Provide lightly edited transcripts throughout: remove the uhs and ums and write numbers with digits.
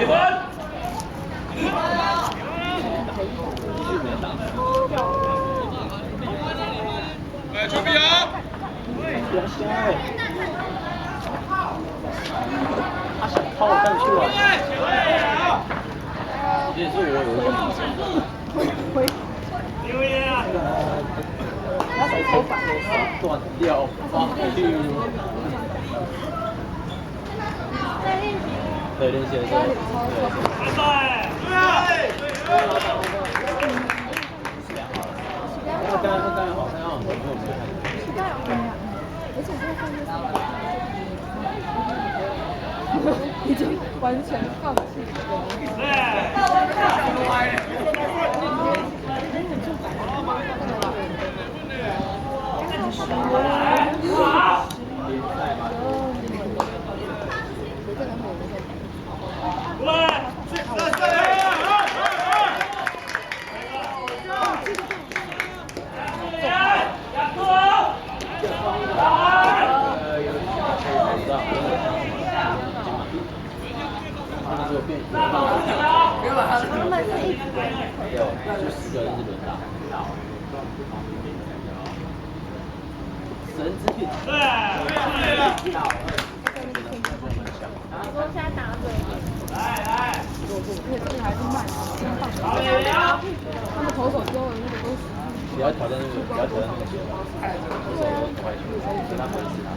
哎，chuẩn bị啊！他想掏我上去了。也是我有一个女生。他才头发断掉，对练习的时候，他刚刚好像要很多我们看。而且这个饭店已经完全放弃神之病。我现在打嘴，而且这个还是慢的，他们投手丢的那个都是。不要挑战那个，不要挑战那个球，投手都快去，其他不会死他。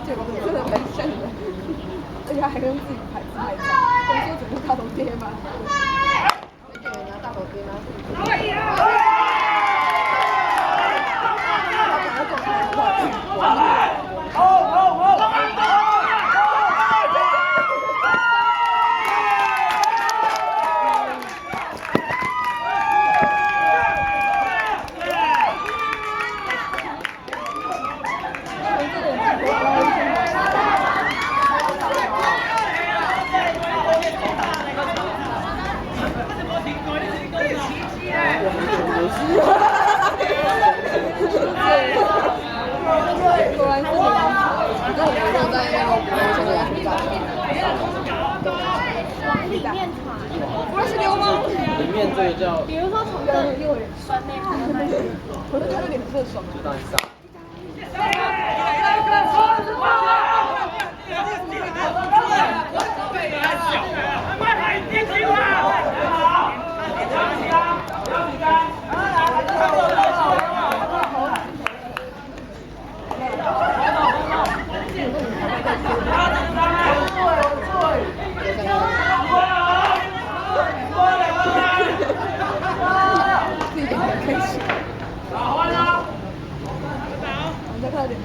结果真的蛮像的，而且还跟自己拍自拍照，我说整个大头贴嘛。没给人家大头贴吗？他把它做开的话，里面这个叫，比如说从这里又酸梅看到那里，我就觉得有点不爽。就当上。再快点！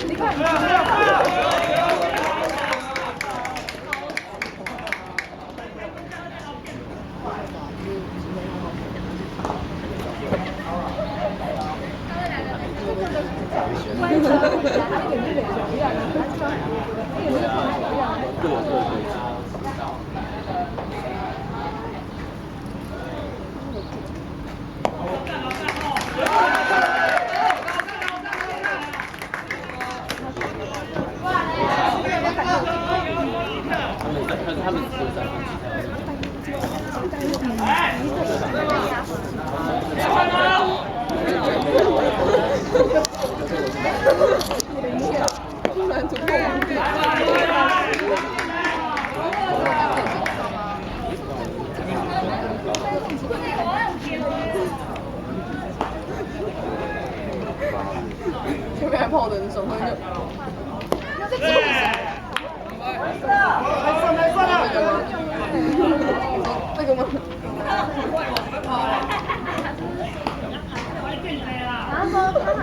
你看。他们只有3分突然突破完毕。前面还跑的很爽，他就。算了。然后说通常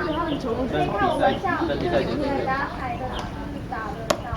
可以看我们像就是给大家拍的打的到。